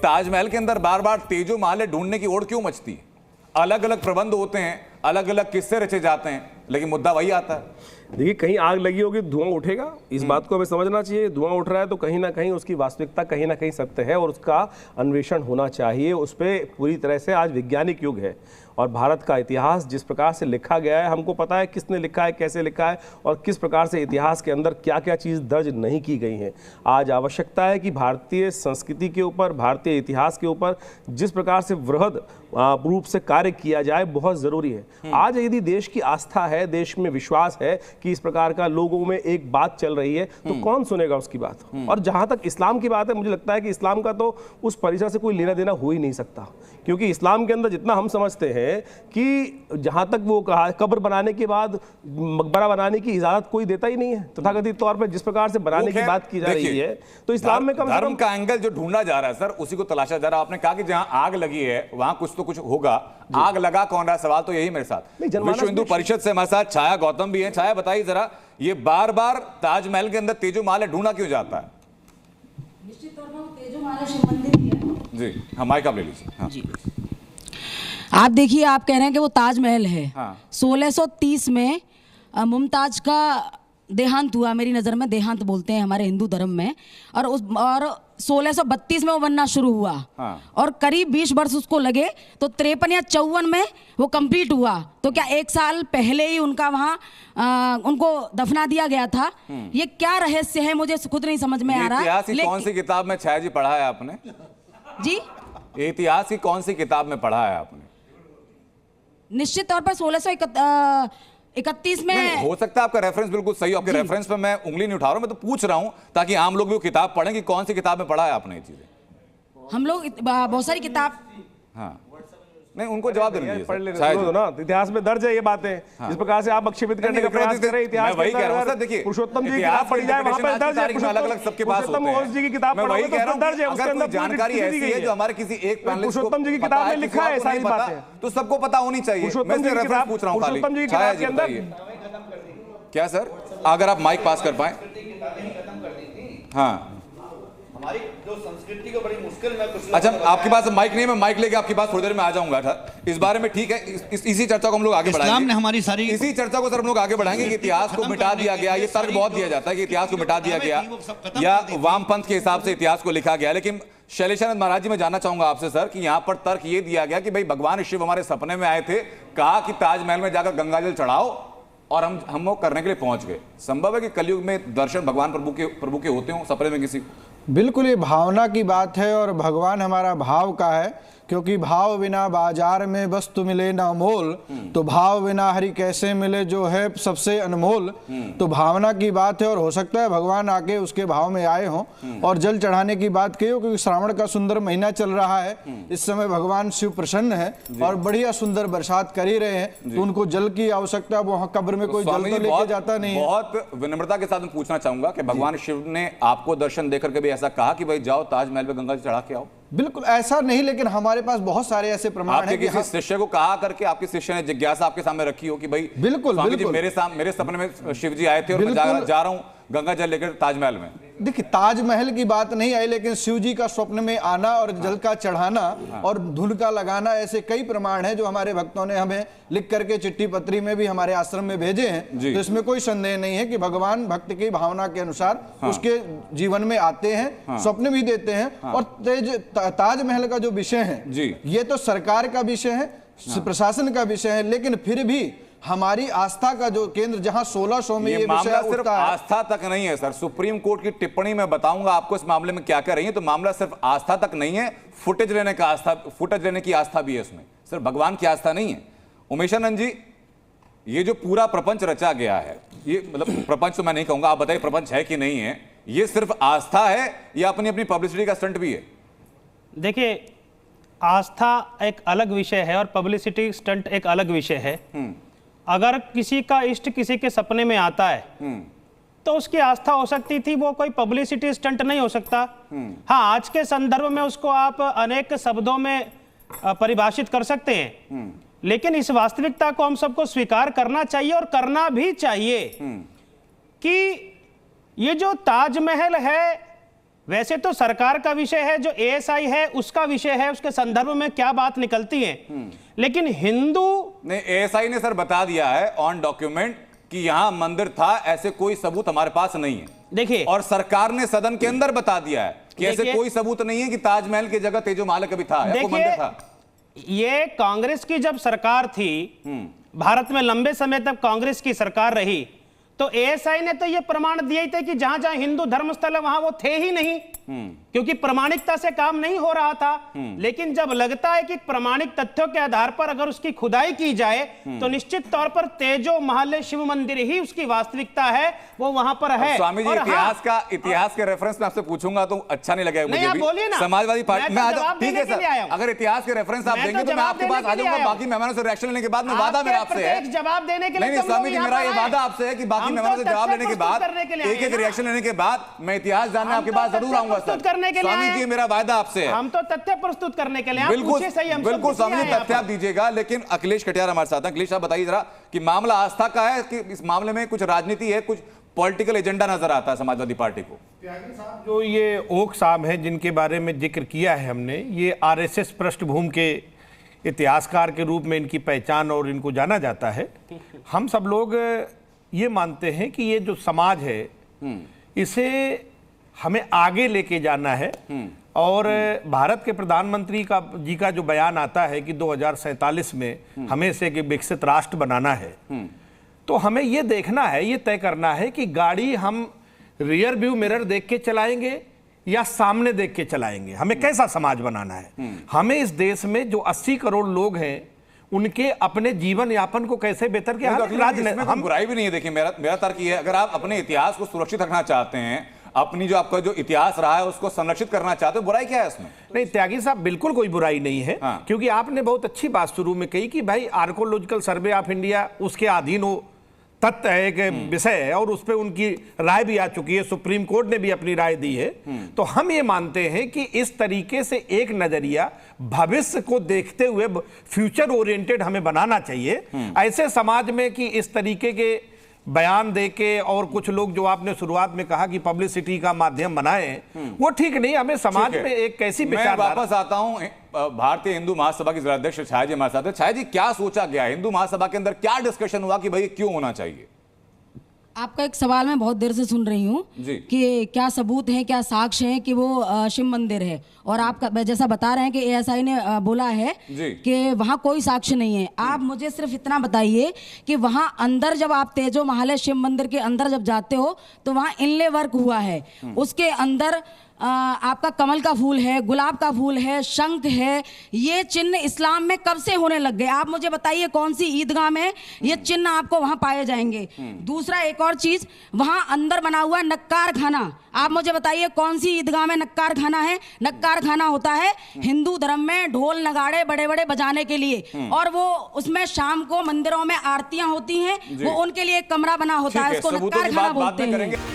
ताजमहल के अंदर बार बार तेजो महाल ढूंढने की ओर क्यों मचती है? अलग अलग प्रबंध होते हैं, अलग अलग किस्से रचे जाते हैं, लेकिन मुद्दा वही आता है। देखिए, कहीं आग लगी होगी, धुआं उठेगा, इस बात को हमें समझना चाहिए। धुआं उठ रहा है तो कहीं ना कहीं उसकी वास्तविकता कहीं ना कहीं सत्य है और उसका अन्वेषण होना चाहिए। उस पर पूरी तरह से आज वैज्ञानिक युग है और भारत का इतिहास जिस प्रकार से लिखा गया है, हमको पता है किसने लिखा है, कैसे लिखा है और किस प्रकार से इतिहास के अंदर क्या क्या चीज़ दर्ज नहीं की गई हैं। आज आवश्यकता है कि भारतीय संस्कृति के ऊपर, भारतीय इतिहास के ऊपर जिस प्रकार से वृहद रूप से कार्य किया जाए, बहुत ज़रूरी है। आज यदि देश की आस्था है, देश में विश्वास है कि इस प्रकार का लोगों में एक बात चल रही है, तो कौन सुनेगा उसकी बात। और जहाँ तक इस्लाम की बात है, मुझे लगता है कि इस्लाम का तो उस परिसर से कोई लेना देना हो ही नहीं सकता, क्योंकि इस्लाम के अंदर जितना हम समझते हैं कि जहां तक वो कहा, कब्र बनाने के बाद मकबरा बनाने की इजाजत कोई देता ही नहीं है तथाकथित तौर पर, जिस प्रकार से बनाने की बात की जा रही है। तो इस्लाम में धर्म का एंगल जो ढूंढा जा रहा है सर, उसी को तलाशा जा रहा है। आपने कहा कि जहां आग लगी है वहां कुछ तो कुछ होगा, आग लगा कौन रहा, सवाल तो यही मेरे साथ। विश्व हिंदू परिषद से हमारे साथ छाया गौतम भी है। छाया, बताइए जरा, ये बार बार ताजमहल के अंदर तेजो महाल ढूंढा क्यों जाता है? निश्चित तौर पर तेजो महाल शिव मंदिर ही है। जी हाँ, माइक आप ले लीजिए। हाँ। जी, आप देखिए, आप कह रहे हैं कि वो ताजमहल है। हाँ। 1630 में मुमताज का देहांत हुआ, मेरी नज़र में देहांत बोलते हैं हमारे हिंदू धर्म में, और 1632 में वो बनना शुरू हुआ। हाँ। और करीब 20 वर्ष उसको लगे, तो 53 या 54 में वो कंप्लीट हुआ। तो क्या 1 साल पहले ही उनका वहाँ उनको दफना दिया गया था? ये क्या रहस्य है, मुझे खुद नहीं समझ में आ रहा। इतिहास की कौन सी किताब में छाया जी पढ़ा है आपने? जी, इतिहास की कौन सी किताब में पढ़ा है आपने? निश्चित तौर पर 1631 में। हो सकता है आपका रेफरेंस बिल्कुल सही हो, आपके रेफरेंस पे मैं उंगली नहीं उठा रहा हूं, मैं तो पूछ रहा हूं ताकि आम लोग भी वो किताब पढ़ें कि कौन सी किताब में पढ़ा है आपने ये चीजें। हम लोग बहुत सारी किताब, हाँ, नहीं उनको जवाब देना पढ़ लेते ना, इतिहास में दर्ज है ये बातें। जिस प्रकार से आप आक्षेपित करने का प्रयास कर रहे हैं, इतिहास वही कह रहा हूं सर। देखिए, पुरुषोत्तम जी की किताब पढ़ी जाए, वहां पर दर्ज है, अलग अलग सबके पास होते हैं। जी की किताब मैं वही कह रहा दर्ज है, हूं, उसके अगर अंदर कोई जानकारी ऐसी है जो हमारे किसी एक पैनलिस्ट को पुरुषोत्तम जी की किताब में लिखा है सारी बातें, तो सबको पता होनी चाहिए। मैं सिर्फ रेफरेंस पूछ रहा हूं खाली। पुरुषोत्तम जी की किताब के अंदर क्या सर, अगर आप माइक पास कर पाए। हाँ, हमारी जो संस्कृति को बड़ी मुश्किल में कुछ। अच्छा, आपके पास माइक नहीं, मैं माइक लेके आपके पास थोड़ी देर में आ जाऊंगा इस बारे में, ठीक है? इसी चर्चा को हम लोग आगे बढ़ाएंगे। इस्लाम ने हमारी सारी इसी चर्चा को सर हम लोग आगे बढ़ाएंगे कि इतिहास को मिटा दिया गया। ये तर्क बहुत दिया जाता है कि इतिहास को मिटा दिया गया या वामपंथ के हिसाब से इतिहास को लिखा गया। लेकिन शैलेशानंद महाराज जी, मैं जानना चाहूंगा आपसे सर कि यहाँ पर तर्क ये दिया गया कि भाई भगवान शिव हमारे सपने में आए थे, कहा कि ताजमहल में जाकर गंगाजल चढ़ाओ, और हम वो करने के लिए पहुंच गए। संभव है कि कलयुग में दर्शन भगवान प्रभु के होते हो सपने में किसी? बिल्कुल, ये भावना की बात है और भगवान हमारा भाव का है, क्योंकि भाव बिना बाजार में वस्तु मिले ना मोल, तो भाव बिना हरि कैसे मिले जो है सबसे अनमोल। तो भावना की बात है और हो सकता है भगवान आके उसके भाव में आए हों। और जल चढ़ाने की बात कही हो, क्योंकि श्रावण का सुंदर महीना चल रहा है, इस समय भगवान शिव प्रसन्न है और बढ़िया सुंदर बरसात कर ही रहे हैं, तो उनको जल की आवश्यकता, वहां कब्र में कोई जल तो लेके जाता नहीं है। बहुत विनम्रता के साथ मैं पूछना चाहूंगा कि भगवान शिव ने आपको दर्शन देकर के भी ऐसा कहा कि भाई जाओ ताजमहल पे गंगा चढ़ा के आओ? बिल्कुल ऐसा नहीं, लेकिन हमारे पास बहुत सारे ऐसे प्रमाण हैं कि किसी शिष्य को कहा करके आपके शिष्य ने जिज्ञासा आपके सामने रखी हो कि भाई बिल्कुल बिल्कुल मेरे सपने में शिव जी आए थे और मैं जा रहा हूं गंगा जल लेकर ताजमहल में? देखिए, ताजमहल की बात नहीं आई, लेकिन शिव जी का स्वप्न में आना और जल का चढ़ाना और धुन का लगाना, ऐसे कई प्रमाण हैं जो हमारे भक्तों ने हमें लिख करके चिट्ठी पत्री में भी हमारे आश्रम में भेजे हैं। तो इसमें कोई संदेह नहीं है कि भगवान भक्त की भावना के अनुसार उसके जीवन में आते हैं, स्वप्न भी देते हैं। और ताजमहल का जो विषय है ये तो सरकार का विषय है, प्रशासन का विषय है, लेकिन फिर भी हमारी आस्था का जो केंद्र, जहां 1600 में ये मामला विषय सिर्फ उठता है। आस्था तक नहीं है सर, सुप्रीम कोर्ट की टिप्पणी मैं बताऊंगा आपको इस मामले में क्या कर रही है। तो मामला सिर्फ आस्था तक नहीं है, फुटेज लेने की आस्था भी है उसमें, सिर्फ भगवान की आस्था नहीं है। उमेशानंद जी, ये जो पूरा प्रपंच रचा गया है, ये मतलब प्रपंच तो मैं नहीं कहूंगा, आप बताइए प्रपंच है कि नहीं है? ये सिर्फ आस्था है या अपनी अपनी पब्लिसिटी का स्टंट भी है? देखिए, आस्था एक अलग विषय है और पब्लिसिटी स्टंट एक अलग विषय है। अगर किसी का इष्ट किसी के सपने में आता है तो उसकी आस्था हो सकती थी, वो कोई पब्लिसिटी स्टंट नहीं हो सकता। हाँ, आज के संदर्भ में उसको आप अनेक शब्दों में परिभाषित कर सकते हैं, लेकिन इस वास्तविकता को हम सबको स्वीकार करना चाहिए और करना भी चाहिए कि ये जो ताजमहल है वैसे तो सरकार का विषय है, जो एएसआई है उसका विषय है, उसके संदर्भ में क्या बात निकलती है। लेकिन हिंदू ने एएसआई ने सर बता दिया है ऑन डॉक्यूमेंट कि यहां मंदिर था, ऐसे कोई सबूत हमारे पास नहीं है। देखिए, और सरकार ने सदन के अंदर बता दिया है कि ऐसे कोई सबूत नहीं है कि ताजमहल की जगह तेजो महल कभी था या कोई मंदिर था। ये कांग्रेस की जब सरकार थी, भारत में लंबे समय तक कांग्रेस की सरकार रही, तो एएसआई ने तो ये प्रमाण दिए थे कि जहां जहां हिंदू धर्मस्थल है वहां वो थे ही नहीं, क्योंकि प्रमाणिकता से काम नहीं हो रहा था। लेकिन जब लगता है कि प्रमाणिक तथ्यों के आधार पर अगर उसकी खुदाई की जाए तो निश्चित तौर पर तेजो महल शिव मंदिर ही उसकी वास्तविकता है, वो वहां पर है। स्वामी जी, इतिहास के रेफरेंस में आपसे पूछूंगा तो अच्छा नहीं लगेगा मुझे भी। बोलिए ना, समाजवादी पार्टी में ठीक है सर, आया अगर इतिहास के रेफरेंस आप देंगे तो मैं आपके पास आ जाऊंगा। बाकी मेहमानों से रिएक्शन लेने के बाद में वादा मेरा आपसे है, जवाब देने के लिए नहीं स्वामी जी, मेरा ये वादा आपसे है कि बाकी मेहमानों से जवाब लेने के बाद, एक एक रिएक्शन लेने के बाद मैं इतिहास जानने आपके पास जरूर आऊंगा सर। स्वामी जी, मेरा वादा आपसे है, हम तो तथ्य प्रस्तुत करने के लिए। बिल्कुल स्वामी जी, तथ्य आप दीजिएगा। लेकिन अखिलेश कटियार हमारे साथ हैं। अखिलेश साहब बताइए जरा कि मामला आस्था का है कि इस मामले में कुछ राजनीति है, कुछ पॉलिटिकल एजेंडा नजर आता है समाजवादी पार्टी को? जो ये ओक साहब हैं जिनके बारे में जिक्र किया है हमने, ये आरएसएस पृष्ठभूमि के इतिहासकार के रूप में इनकी पहचान और इनको जाना जाता है। हम सब लोग ये मानते हैं कि ये जो समाज है इसे हमें आगे लेके जाना है। और भारत के प्रधानमंत्री जी का जो बयान आता है कि 2047 में हमें इसे एक विकसित राष्ट्र बनाना है, तो हमें ये देखना है, ये तय करना है कि गाड़ी हम रियर व्यू मिरर देख के चलाएंगे या सामने देख के चलाएंगे। हमें कैसा समाज बनाना है। हमें इस देश में जो 80 करोड़ लोग हैं उनके अपने जीवन यापन को कैसे बेहतर किया। हम बुराई भी नहीं है। देखिए, मेरा तर्क ये है, अगर आप अपने इतिहास को सुरक्षित रखना चाहते हैं, अपनी जो आपका जो इतिहास रहा है उसको संरक्षित करना चाहते हो, बुराई क्या है इसमें? नहीं त्यागी साहब, बिल्कुल कोई बुराई नहीं है। क्योंकि आपने बहुत अच्छी बात शुरू में कही कि भाई आर्कोलॉजिकल सर्वे ऑफ इंडिया उसके अधीन हो, तथ्य है, एक विषय है और उस पर उनकी राय भी आ चुकी है, सुप्रीम कोर्ट ने भी अपनी राय दी है। तो हम ये मानते हैं कि इस तरीके से एक नजरिया भविष्य को देखते हुए फ्यूचर ओरिएंटेड हमें बनाना चाहिए। ऐसे समाज में कि इस तरीके के बयान देके और कुछ लोग जो आपने शुरुआत में कहा कि पब्लिसिटी का माध्यम बनाए, वो ठीक नहीं। हमें समाज में एक कैसी विचारधारा। मैं वापस आता हूं भारतीय हिंदू महासभा के जिलाध्यक्ष छाया जी हमारे साथ है। छाया जी, क्या सोचा गया हिंदू महासभा के अंदर, क्या डिस्कशन हुआ कि भाई क्यों होना चाहिए? आपका एक सवाल मैं बहुत देर से सुन रही हूँ कि क्या सबूत है, क्या साक्ष्य है कि वो शिव मंदिर है, और आप जैसा बता रहे हैं कि एएसआई ने बोला है कि वहाँ कोई साक्ष्य नहीं है। आप मुझे सिर्फ इतना बताइए कि वहाँ अंदर जब आप तेजो महल शिव मंदिर के अंदर जब जाते हो तो वहाँ इनले वर्क हुआ है, उसके अंदर आपका कमल का फूल है, गुलाब का फूल है, शंख है। ये चिन्ह इस्लाम में कब से होने लग गए? आप मुझे बताइए कौन सी ईदगाह में ये चिन्ह आपको वहां पाए जाएंगे? दूसरा, एक और चीज, वहां अंदर बना हुआ नक्कार खाना, आप मुझे बताइए कौन सी ईदगाह में नक्कार खाना है? नक्कार खाना होता है हिंदू धर्म में ढोल नगाड़े बड़े बड़े बजाने के लिए, और वो उसमें शाम को मंदिरों में आरतियां होती हैं, वो उनके लिए एक कमरा बना होता है, उसको नक्कार खाना बोलते हैं।